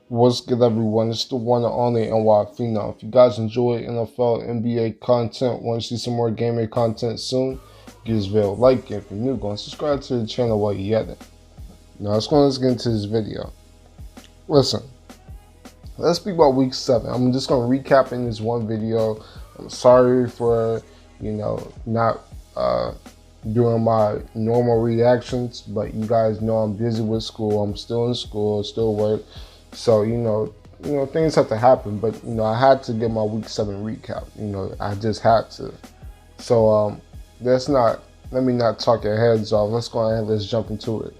What's good, everyone? It's the one and only NY Phenom. If you guys enjoy NFL, NBA content, want to see some more gaming content soon, give this video a like. If you're new, go and subscribe to the channel while you're at it. Now, let's get into this video. Listen, let's speak about Week 7. I'm just going to recap in this one video. I'm sorry for, not doing my normal reactions, but you guys know I'm busy with school. I'm still in school, still work. So, things have to happen, but, I had to get my Week 7 recap. I just had to. So, let me not talk your heads off. Let's go ahead and let's jump into it.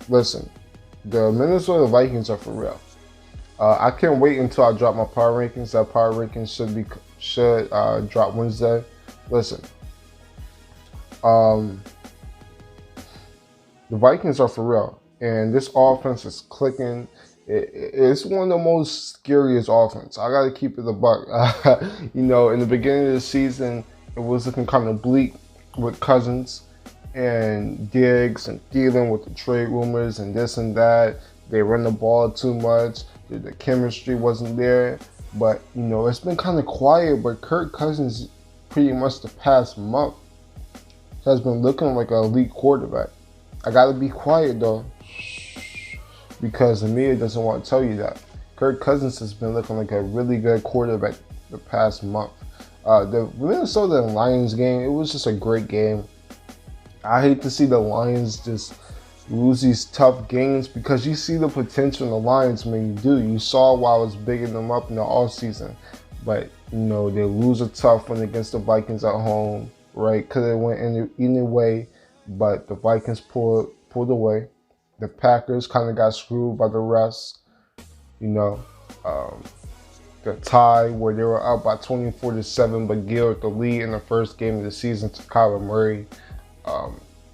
Listen, the Minnesota Vikings are for real. I can't wait until I drop my power rankings. That power rankings should drop Wednesday. Listen, the Vikings are for real, and this offense is clicking. It's one of the most scariest offense. I got to keep it a buck. In the beginning of the season, it was looking kind of bleak with Cousins and Diggs and Thielen with the trade rumors and this and that. They run the ball too much. The chemistry wasn't there. But, it's been kind of quiet. But Kirk Cousins, pretty much the past month, has been looking like an elite quarterback. I got to be quiet, though, because the media doesn't want to tell you that. Kirk Cousins has been looking like a really good quarterback the past month. The Minnesota Lions game, it was just a great game. I hate to see the Lions just lose these tough games because you see the potential in the Lions when you do. You saw why I was bigging them up in the offseason. But, they lose a tough one against the Vikings at home, right? Could have went any way, but the Vikings pulled away. The Packers kind of got screwed by the refs. The tie where they were up by 24-7, but gave the lead in the first game of the season to Kyler Murray.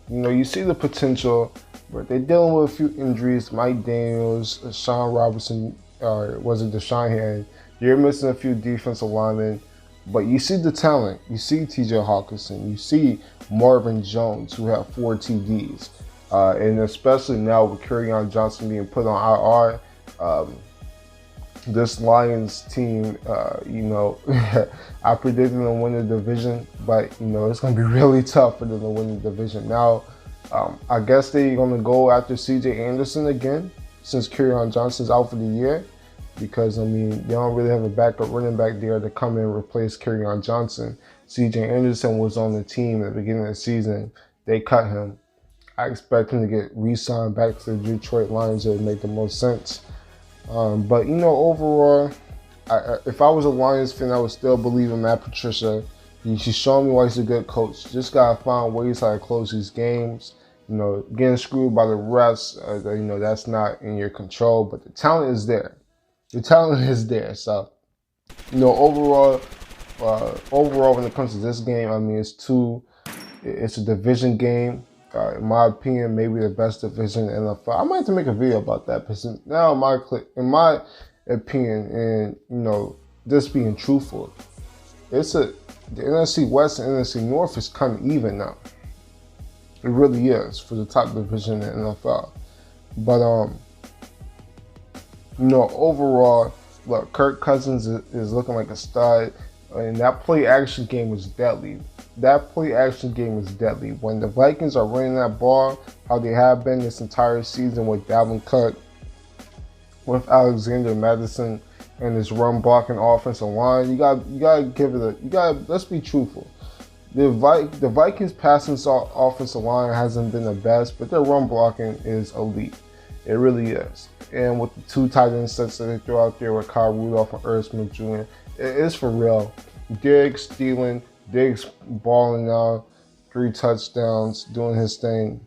You see the potential, but they're dealing with a few injuries. Mike Daniels, Sean Robinson, was it Deshaun Hand? You're missing a few defensive linemen, but you see the talent. You see T.J. Hawkinson. You see Marvin Jones, who have 4 TDs. And especially now with Kerryon Johnson being put on IR, this Lions team, I predicted them to win the division, but, it's going to be really tough for them to win the division. Now, I guess they're going to go after C.J. Anderson again, since Kerryon Johnson's out for the year, because, they don't really have a backup running back there to come in and replace Kerryon Johnson. C.J. Anderson was on the team at the beginning of the season. They cut him. I expect him to get re-signed back to the Detroit Lions. It would make the most sense. But, overall, if I was a Lions fan, I would still believe in Matt Patricia. She's shown me why he's a good coach. Just got to find ways how to close these games. Getting screwed by the refs, that's not in your control. But the talent is there. The talent is there. So, overall, when it comes to this game, it's a division game. In my opinion, maybe the best division in the NFL. I might have to make a video about that because now in my opinion, and just being truthful, the NFC West and NFC North is kind of even now. It really is for the top division in the NFL. But overall, look, Kirk Cousins is looking like a stud, and that play action game was deadly. That play action game is deadly. When the Vikings are running that ball, how they have been this entire season with Dalvin Cook, with Alexander Madison, and this run blocking offensive line, you gotta give it let's be truthful. The Vikings passing offensive line hasn't been the best, but their run blocking is elite. It really is. And with the 2 tight end sets that they throw out there with Kyle Rudolph and Irv Smith Jr., it is for real. Diggs balling now, 3 touchdowns, doing his thing.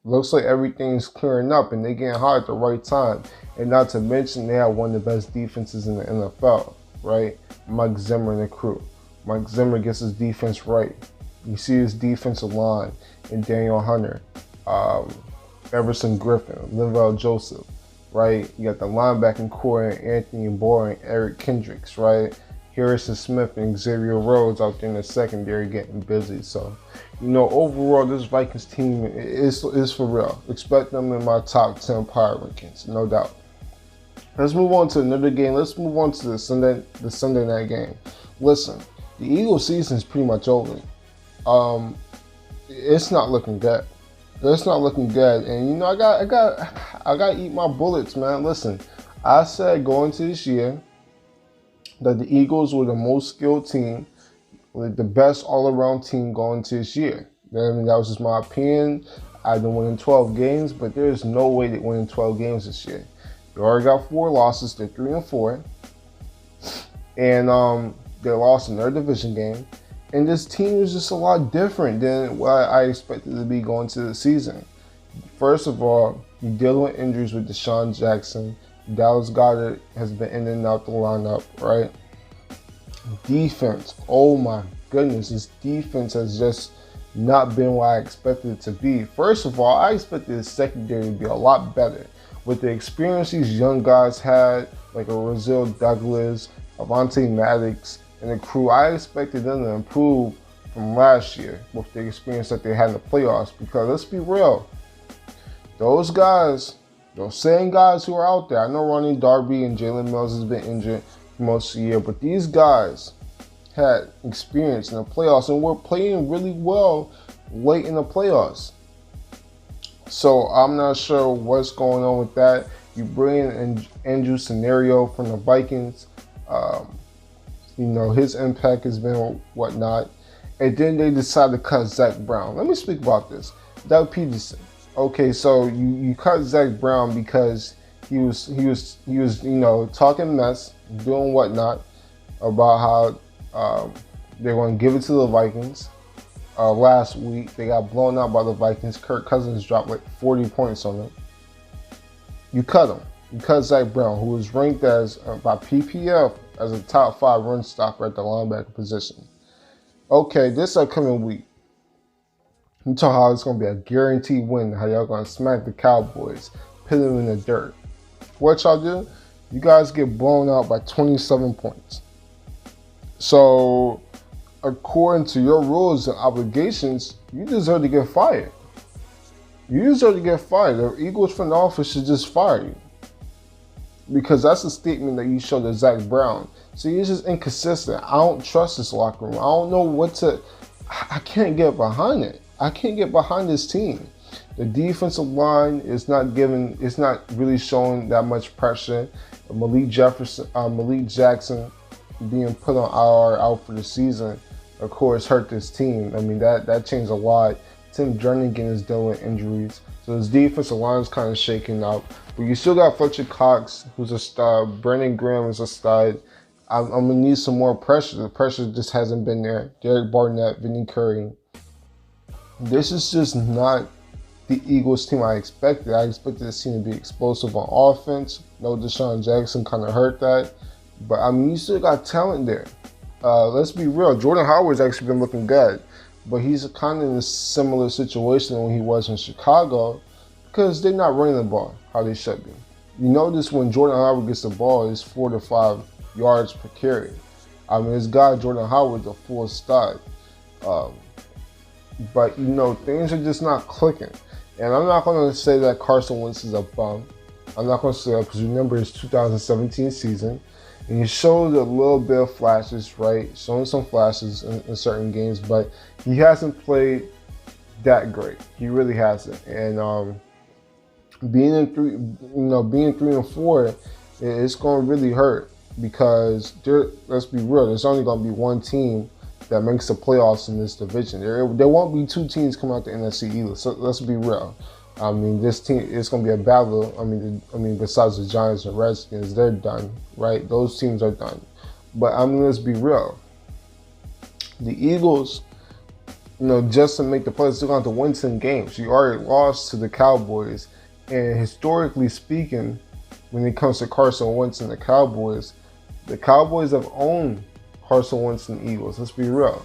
Looks like everything's clearing up and they getting hot at the right time. And not to mention they have one of the best defenses in the NFL, right? Mike Zimmer and the crew. Mike Zimmer gets his defense right. You see his defensive line in Daniel Hunter, Everson Griffin, Linval Joseph, right? You got the linebacking core, Anthony Barr and Eric Kendricks, right? Harrison Smith and Xavier Rhodes out there in the secondary getting busy. So, overall, this Vikings team is for real. Expect them in my top 10 power rankings, no doubt. Let's move on to another game. Let's move on to the Sunday night game. Listen, the Eagles season is pretty much over. It's not looking good. It's not looking good, and you know I got to eat my bullets, man. Listen, I said going into this year that the Eagles were the most skilled team, with the best all-around team going into this year. I mean, that was just my opinion. I've been winning 12 games, but there's no way they're winning 12 games this year. They already got 4 losses. They're 3-4, and they lost in their division game. And this team is just a lot different than what I expected to be going to the season. First of all, you're dealing with injuries with Deshaun Jackson. Dallas Goedert has been in and out the lineup, right? Defense, oh my goodness, this defense has just not been what I expected it to be. First of all, I expected the secondary to be a lot better. With the experience these young guys had, like a Rasul Douglas, Avonte Maddox, and the crew, I expected them to improve from last year with the experience that they had in the playoffs. Because let's be real, those guys, those same guys who are out there, I know Ronnie Darby and Jalen Mills has been injured for most of the year, but these guys had experience in the playoffs and were playing really well late in the playoffs. So I'm not sure what's going on with that. You bring in Andrew Scenario from the Vikings. You know, his impact has been whatnot. And then they decided to cut Zach Brown. Let me speak about this. Doug Peterson. Okay, so you cut Zach Brown because he was you know, talking mess, doing whatnot about how they're going to give it to the Vikings. Last week they got blown out by the Vikings. Kirk Cousins dropped like 40 points on them. You cut him. You cut Zach Brown, who was ranked as by PPF as a top 5 run stopper at the linebacker position. Okay, this upcoming week, you talk how it's going to be a guaranteed win, how y'all going to smack the Cowboys, put them in the dirt. What y'all do? You guys get blown out by 27 points. So, according to your rules and obligations, you deserve to get fired. You deserve to get fired. The Eagles front office should just fire you. Because that's a statement that you showed to Zach Brown. So he's just inconsistent. I don't trust this locker room. I don't know what to... I can't get behind it. I can't get behind this team. The defensive line is not giving... It's not really showing that much pressure. Malik Jackson being put on IR out for the season, of course, hurt this team. I mean, that changed a lot. Tim Jernigan is dealing with injuries. So his defensive line is kind of shaking up. But you still got Fletcher Cox, who's a stud. Brandon Graham is a stud. I'm going to need some more pressure. The pressure just hasn't been there. Derek Barnett, Vinny Curry. This is just not the Eagles team I expected. I expected this team to be explosive on offense. No, Deshaun Jackson kind of hurt that. But, I mean, you still got talent there. Let's be real. Jordan Howard's actually been looking good. But he's kind of in a similar situation when he was in Chicago because they're not running the ball how they should be. You notice when Jordan Howard gets the ball, it's 4 to 5 yards per carry. I mean, this guy, Jordan Howard's a full stud. But, you know, things are just not clicking. And I'm not going to say that Carson Wentz is a bum. I'm not going to say that because remember his 2017 season. And he showed a little bit of flashes, right? Showing some flashes in certain games, but he hasn't played that great. He really hasn't. And being 3-4, it's going to really hurt because let's be real. There's only going to be one team that makes the playoffs in this division. There won't be 2 teams coming out the NFC either. So let's be real. I mean, this team, it's going to be a battle. I mean, besides the Giants and Redskins, they're done, right? Those teams are done. But, I mean, let's be real. The Eagles, you know, just to make the playoffs, they're going to have to win 10 games. You already lost to the Cowboys. And historically speaking, when it comes to Carson Wentz and the Cowboys have owned Carson Wentz and the Eagles. Let's be real.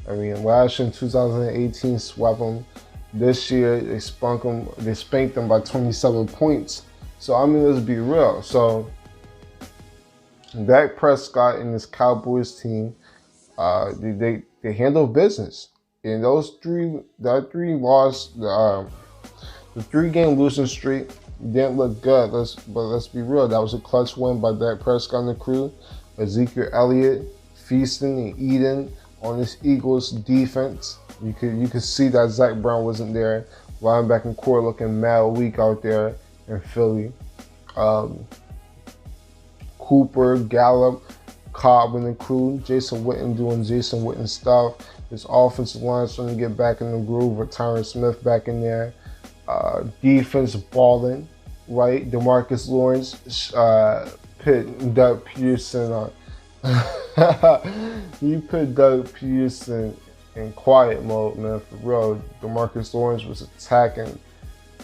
I mean, last year in 2018, swept them. This year, they spanked them by 27 points. So, I mean, let's be real. So, Dak Prescott and this Cowboys team, they handle business. And the 3-game losing streak, didn't look good. Let's be real. That was a clutch win by Dak Prescott and the crew. Ezekiel Elliott feasting and eating on this Eagles defense. You could see that Zach Brown wasn't there. Linebacking core looking mad weak out there in Philly. Cooper, Gallup, Cobb and the crew. Jason Witten doing Jason Witten stuff. His offensive line starting to get back in the groove with Tyron Smith back in there. Defense balling, right? DeMarcus Lawrence, put Doug Peterson on. He put Doug Peterson in quiet mode, man, for real. DeMarcus Lawrence was attacking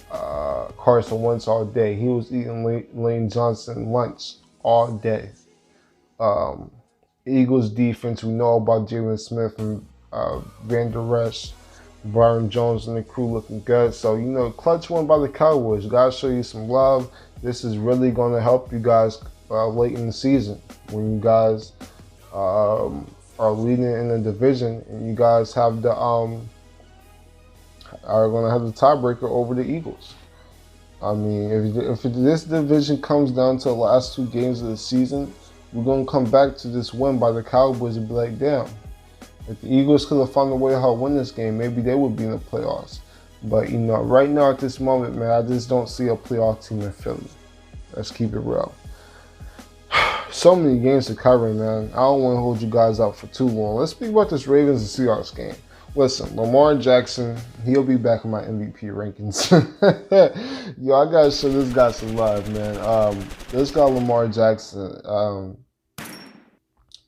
Carson Wentz all day. He was eating Lane Johnson lunch all day. Eagles defense, we know about Jalen Smith and Van Der Esch, Byron Jones and the crew looking good. So, clutch win by the Cowboys. Gotta show you some love. This is really going to help you guys late in the season when you guys are leading in the division and you guys have the are going to have the tiebreaker over the Eagles. I mean, if this division comes down to the last 2 games of the season, we're going to come back to this win by the Cowboys and be like, damn, if the Eagles could have found a way how to win this game, maybe they would be in the playoffs. But, right now at this moment, man, I just don't see a playoff team in Philly. Let's keep it real. So many games to cover, man. I don't want to hold you guys up for too long. Let's speak about this Ravens and Seahawks game. Listen, Lamar Jackson, he'll be back in my MVP rankings. Yo, I gotta show this guy some love, man. This guy Lamar Jackson,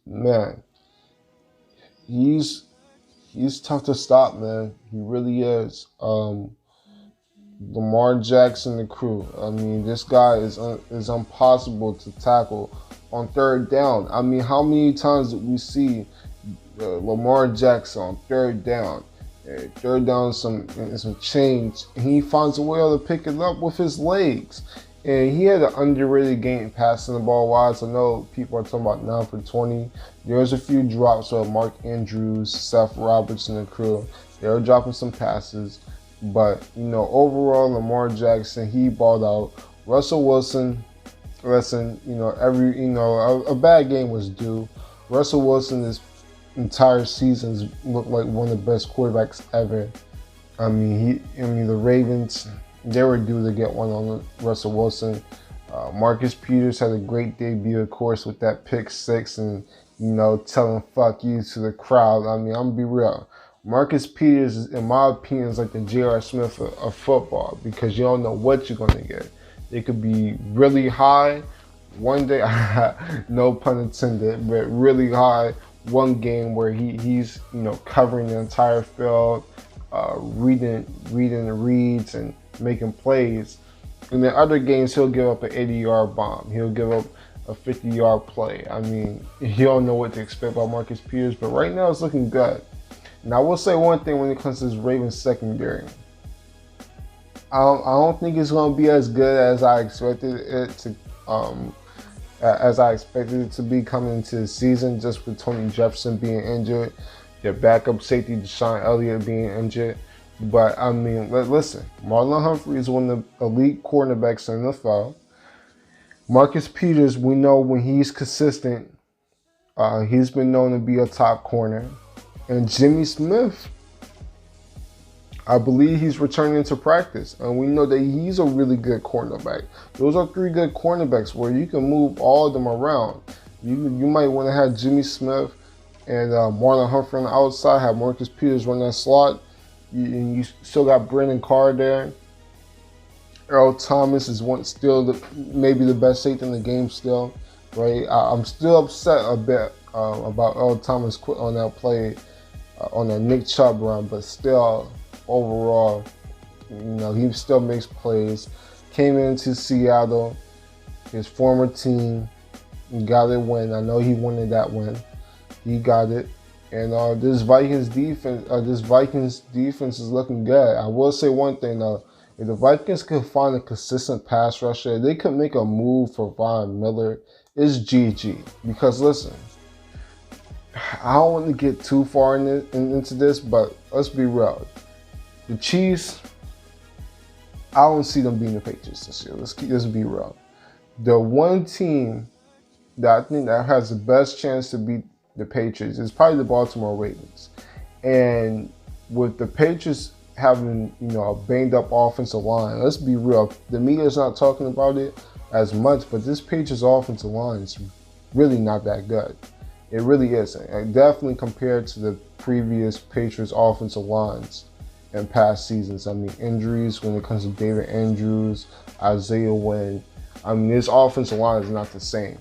man, he's tough to stop, man. He really is. Lamar Jackson, the crew. I mean, this guy is impossible to tackle on 3rd down. I mean, how many times did we see Lamar Jackson on 3rd down? 3rd down, some change, and he finds a way to pick it up with his legs. And he had an underrated game passing the ball wise. I know people are talking about 9 for 20. There's a few drops with Mark Andrews, Seth Roberts, and the crew. They were dropping some passes. But, overall, Lamar Jackson, he balled out. Russell Wilson, listen, a bad game was due. Russell Wilson, this entire season, looked like one of the best quarterbacks ever. I mean, the Ravens, they were due to get one on Russell Wilson. Marcus Peters had a great debut, of course, with that pick 6 and, telling fuck you to the crowd. I mean, I'm going to be real. Marcus Peters, in my opinion, is like the J.R. Smith of football because you don't know what you're going to get. It could be really high one day, no pun intended, but really high one game where he's covering the entire field, reading the reads and making plays. And then other games, he'll give up an 80-yard bomb. He'll give up a 50-yard play. I mean, you don't know what to expect by Marcus Peters, but right now it's looking good. Now, I will say one thing when it comes to this Ravens secondary. I don't think it's going to be as good as I expected it to be coming into the season, just with Tony Jefferson being injured, their backup safety Deshaun Elliott being injured. But I mean, listen, Marlon Humphrey is one of the elite cornerbacks in the NFL. Marcus Peters, we know when he's consistent, he's been known to be a top corner. And Jimmy Smith, I believe he's returning to practice. And we know that he's a really good cornerback. Those are 3 good cornerbacks where you can move all of them around. You might want to have Jimmy Smith and Marlon Humphrey on the outside, have Marcus Peters run that slot. You still got Brandon Carr there. Earl Thomas is maybe the best safety in the game still, right? I'm still upset a bit about Earl Thomas quit on that play on a Nick Chubb run, but still, overall, he still makes plays. Came into Seattle, his former team, got a win. I know he wanted that win. He got it. And this Vikings defense is looking good. I will say one thing though. If the Vikings could find a consistent pass rusher, they could make a move for Von Miller. It's GG. Because listen, I don't want to get too far into this, but let's be real. The Chiefs, I don't see them beating the Patriots this year. Let's be real. The one team that I think that has the best chance to beat the Patriots is probably the Baltimore Ravens. And with the Patriots having, a banged up offensive line, let's be real. The media's not talking about it as much, but this Patriots offensive line is really not that good. It really isn't. And definitely compared to the previous Patriots offensive lines in past seasons. I mean, injuries when it comes to David Andrews, Isaiah Wynn. I mean, this offensive line is not the same.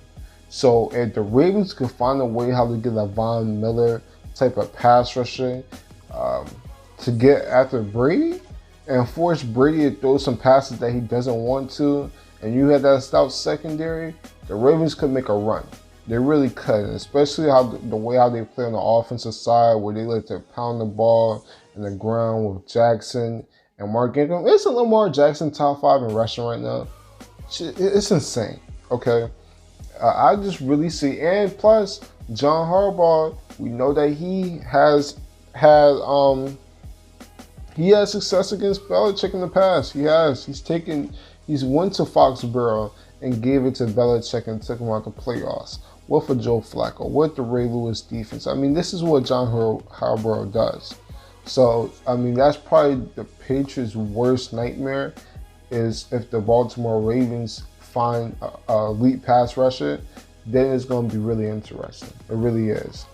So if the Ravens could find a way how to get a Von Miller type of pass rusher to get after Brady and force Brady to throw some passes that he doesn't want to, and you had that stout secondary, the Ravens could make a run. They really could, especially how the way how they play on the offensive side, where they like to pound the ball in the ground with Jackson and Mark Ingram. Isn't Lamar Jackson top 5 in rushing right now? It's insane, okay? I just really see, and plus, John Harbaugh, we know that he has had success against Belichick in the past. He has. He's went to Foxborough and gave it to Belichick and took him out the playoffs. With a Joe Flacco, with the Ray Lewis defense. I mean, this is what John Harbaugh does. So, I mean, that's probably the Patriots' worst nightmare is if the Baltimore Ravens find a elite pass rusher, then it's going to be really interesting. It really is.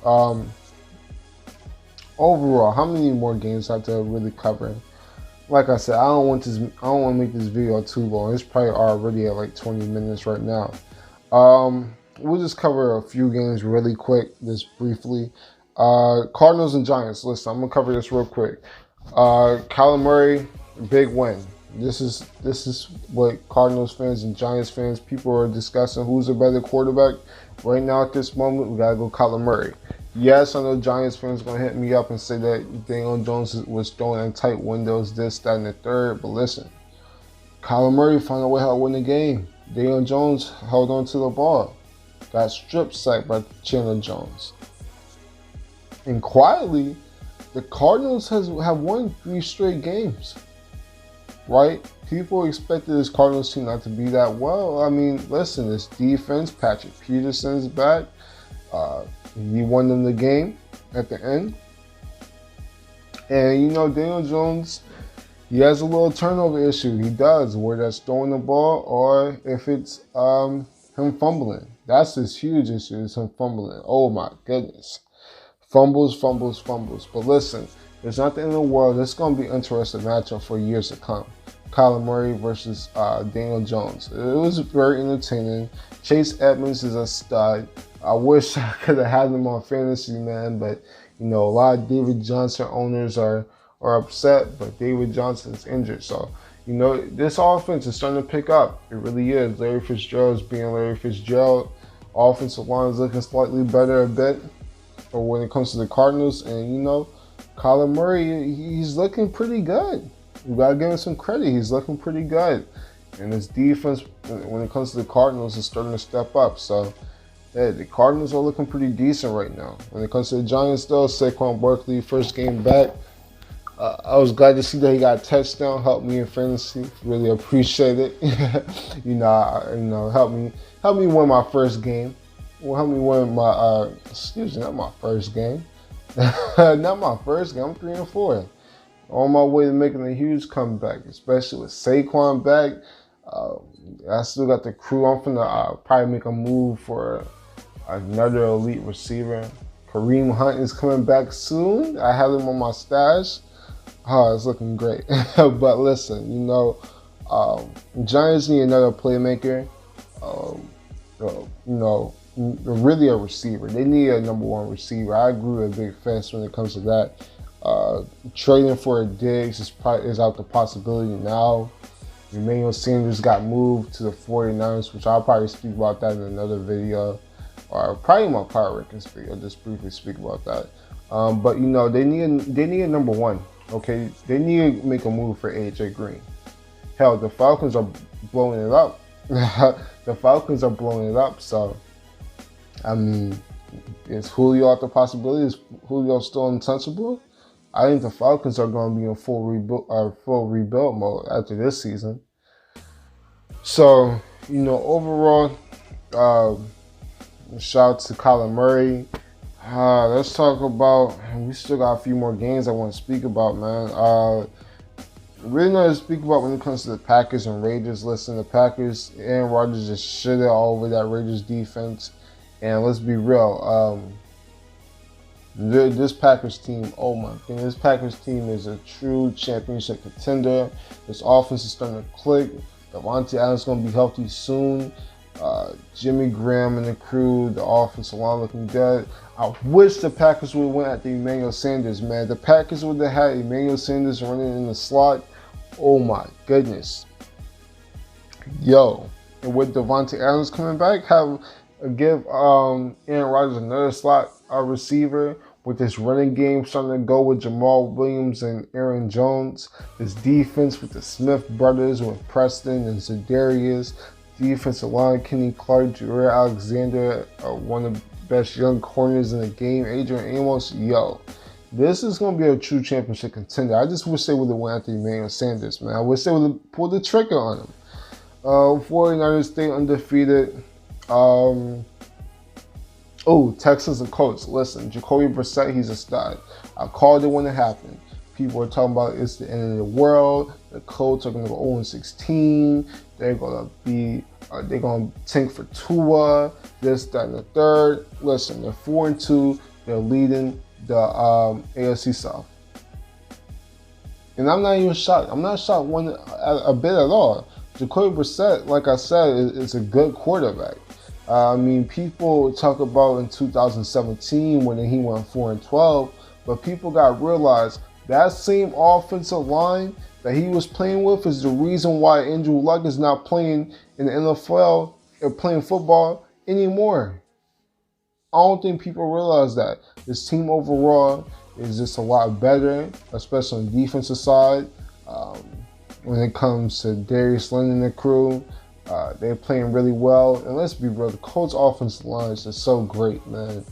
Overall, how many more games I have to really cover? Like I said, I don't want to make this video too long. It's probably already at like 20 minutes right now. We'll just cover a few games really quick, just briefly. Cardinals and Giants. Listen, I'm gonna cover this real quick. Kyler Murray, big win. This is what Cardinals fans and Giants fans, people are discussing who's a better quarterback. Right now at this moment, we gotta go Kyler Murray. Yes, I know Giants fans are gonna hit me up and say that Daniel Jones was throwing in tight windows, this, that, and the third. But listen, Kyler Murray found a way how to win the game. Daniel Jones held on to the ball. Got strip sacked by Chandler Jones. And quietly, the Cardinals have won 3 straight games. Right? People expected this Cardinals team not to be that well. I mean, listen, this defense, Patrick Peterson's back. He won them the game at the end. And, Daniel Jones, he has a little turnover issue. He does, where that's throwing the ball or if it's him fumbling. That's his huge issue, is him fumbling. Oh, my goodness. Fumbles. But listen, it's not the end of the world. It's going to be an interesting matchup for years to come. Kyler Murray versus Daniel Jones. It was very entertaining. Chase Edmonds is a stud. I wish I could have had him on fantasy, man, but a lot of David Johnson owners are upset, but David Johnson's injured. So, this offense is starting to pick up. It really is. Larry Fitzgerald's being Larry Fitzgerald. Offensive line is looking slightly better a bit when it comes to the Cardinals. And, Kyler Murray, he's looking pretty good. We got to give him some credit. He's looking pretty good. And his defense, when it comes to the Cardinals, is starting to step up. So, yeah, the Cardinals are looking pretty decent right now. When it comes to the Giants, though, Saquon Barkley, first game back. I was glad to see that he got a touchdown. Helped me in fantasy. Really appreciate it. Help me win my first game. Well, help me win my not my first game. Not my first game. I'm 3-4. On my way to making a huge comeback, especially with Saquon back. I still got the crew. I'm finna probably make a move for another elite receiver. Kareem Hunt is coming back soon. I have him on my stash. It's looking great. But listen, Giants need another playmaker. Really a receiver. They need a number 1 receiver. I agree with Big Fence when it comes to that. Trading for a Diggs is out the possibility now. Emmanuel Sanders got moved to the 49ers, which I'll probably speak about that in another video, or probably my power rankings video. Just briefly speak about that. But they need a number 1. Okay, they need to make a move for AJ Green. Hell, the Falcons are blowing it up. So, I mean, is Julio out the possibility? Is Julio still untouchable? I think the Falcons are going to be in full rebuild mode after this season. So, overall, uh, shout out to Kyler Murray. Let's talk about. We still got a few more games I want to speak about, man. Really not to speak about when it comes to the Packers and Raiders. Listen, the Packers, Aaron Rodgers just shitted all over that Raiders defense. And let's be real, this Packers team, oh my goodness, this Packers team is a true championship contender. This offense is starting to click. Davante Adams is going to be healthy soon. Jimmy Graham and the crew, the offensive line looking good. I wish the Packers would have went after Emmanuel Sanders, man. The Packers would have had Emmanuel Sanders running in the slot. Oh my goodness. Yo. And with Davante Adams coming back, give Aaron Rodgers another slot receiver with this running game starting to go with Jamal Williams and Aaron Jones. This defense with the Smith brothers with Preston and Za'Darius. Defensive line, Kenny Clark, Jair Alexander, one of the best young corners in the game. Adrian Amos, yo. This is going to be a true championship contender. I just wish they would have went after Emmanuel Sanders, man. I wish they would have pulled the trigger on him. 49ers stay undefeated. Texans and Colts. Listen, Jacoby Brissett, he's a stud. I called it when it happened. People are talking about it's the end of the world. The Colts are going to go 0-16. They're going to tank for Tua, this, that, and the third. Listen, they're 4-2. They're leading the AFC South. And I'm not even shocked. I'm not shocked a bit at all. Jacoby Brissett, like I said, is a good quarterback. People talk about in 2017 when he went 4-12, but people got to realize that same offensive line that he was playing with is the reason why Andrew Luck is not playing in the NFL or playing football anymore. I don't think people realize that. This team overall is just a lot better, especially on the defensive side. When it comes to Darius Leonard and the crew, they're playing really well. And let's be real, the Colts offensive line is just so great, man.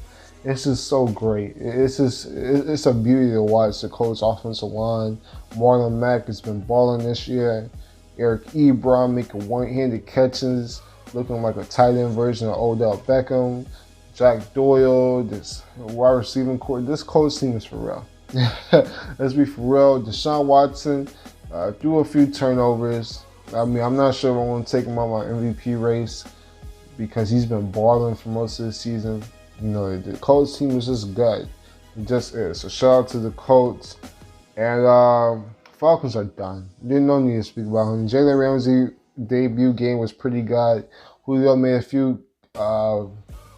It's just so great. It's a beauty to watch the Colts offensive line. Marlon Mack has been balling this year. Eric Ebron making one-handed catches, looking like a tight end version of Odell Beckham. Jack Doyle, this wide receiving core. This Colts team is for real. Let's be for real. Deshaun Watson threw a few turnovers. I'm not sure if I want to take him out my MVP race because he's been balling for most of the season. The Colts team is just good. It just is. So shout out to the Colts. And Falcons are done. There's no need to speak about him. Jalen Ramsey debut game was pretty good. Julio made a few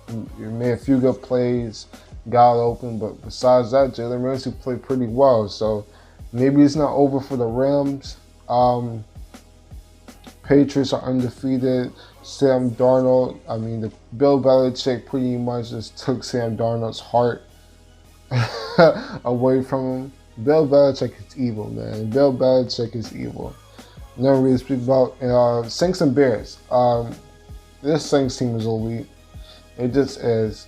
good plays, got open, but besides that, Jalen Ramsey played pretty well. So maybe it's not over for the Rams. Patriots are undefeated. Sam Darnold, the Bill Belichick pretty much just took Sam Darnold's heart away from him. Bill Belichick is evil, man. Bill Belichick is evil. Never really speak about Saints and Bears. This Saints team is elite. It just is.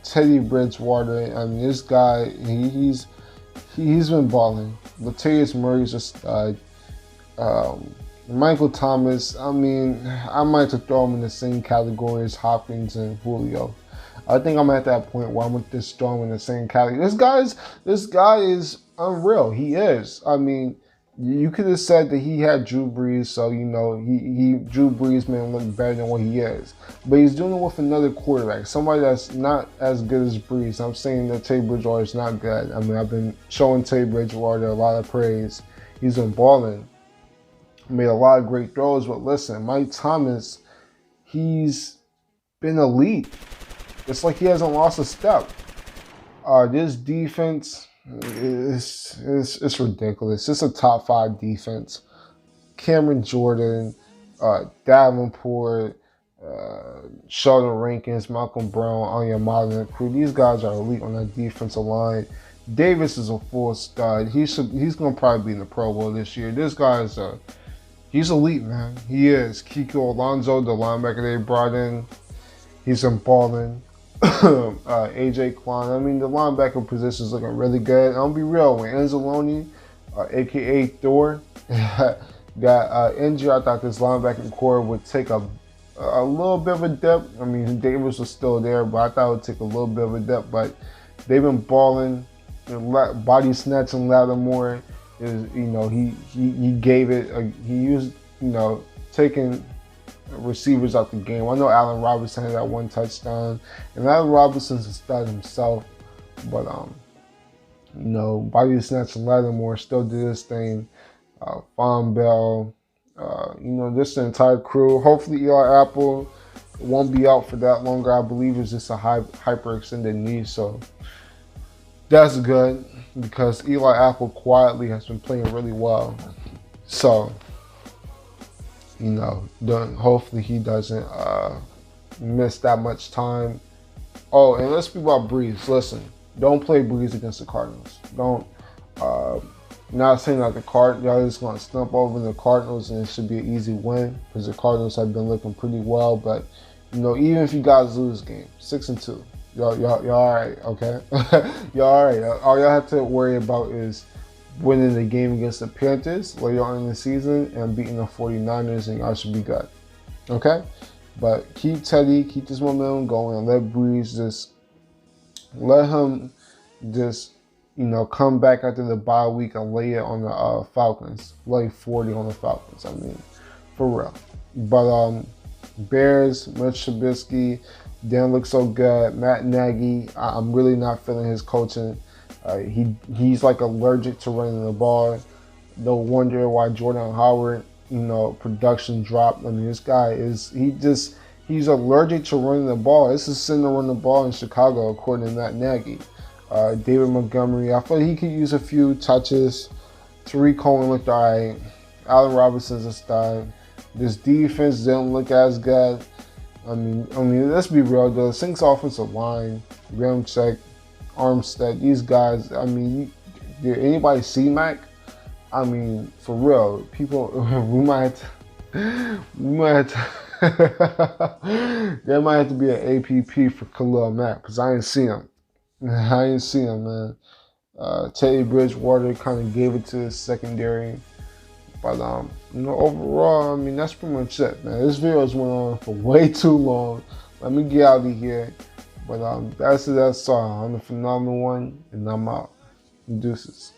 Teddy Bridgewater. This guy, he's been balling. Latavius Murray's a stud. Michael Thomas, I might have to throw him in the same category as Hopkins and Julio. I think I'm at that point where I'm with this throw him in the same category. This guy is unreal. He is. You could have said that he had Drew Brees, so Drew Brees made him look better than what he is. But he's doing it with another quarterback, somebody that's not as good as Brees. I'm saying that Teddy Bridgewater is not good. I've been showing Teddy Bridgewater a lot of praise. He's been balling. Made a lot of great throws, but listen, Mike Thomas, he's been elite. It's like he hasn't lost a step. This defense is ridiculous. It's a top 5 defense. Cameron Jordan, Davenport, Sheldon Rankins, Malcolm Brown, Onyemata, and the crew. These guys are elite on that defensive line. Davis is a full stud. He's going to probably be in the Pro Bowl this year. This guy is he's elite, man. He is. Kiko Alonso, the linebacker they brought in, he's been balling. AJ Klein. I mean, the linebacker position is looking really good. I'll be real, when Anzalone, aka Thor, got injured, I thought this linebacking core would take a little bit of a dip. I mean, Davis was still there, but I thought it would take a little bit of a dip. But they've been balling, body snatching Lattimore. He gave it. He used taking receivers out the game. I know Allen Robinson had that one touchdown, and Allen Robinson's a stud himself. But body snatching Lattimore still did his thing. Von Bell. Just the entire crew. Hopefully Eli Apple won't be out for that longer. I believe it's just a hyperextended knee, so that's good because Eli Apple quietly has been playing really well. So, hopefully he doesn't miss that much time. Oh, and let's speak about Breeze. Listen, don't play Breeze against the Cardinals. Don't. Not saying that y'all just going to stump over the Cardinals and it should be an easy win because the Cardinals have been looking pretty well. But, even if you guys lose game, 6-2, y'all all right, okay? Y'all all right. All y'all have to worry about is winning the game against the Panthers later on in the season and beating the 49ers, and y'all should be good, okay? But keep Teddy, keep this momentum going, and let Breeze let him come back after the bye week and lay it on the Falcons. Lay 40 on the Falcons, I mean, for real. But Bears, Mitch Trubisky, didn't look so good. Matt Nagy, I'm really not feeling his coaching. He's like allergic to running the ball. No wonder why Jordan Howard, production dropped. I mean, this guy he's allergic to running the ball. This is sin to run the ball in Chicago, according to Matt Nagy. David Montgomery, I feel like he could use a few touches. Tariq Cohen looked all right. Allen Robinson's a stud. This defense didn't look as good. I mean, let's be real though. Sink's offensive line, Ramczyk, Armstead, these guys. I mean, did anybody see Mac? I mean, for real, people. we might have to. There might have to be an APP for Khalil Mack because I ain't see him. Man. Teddy Bridgewater kind of gave it to his secondary. But, overall, I mean, that's pretty much it, man. This video has went on for way too long. Let me get out of here. But that's all. I'm the Phenomenal One, and I'm out. Deuces.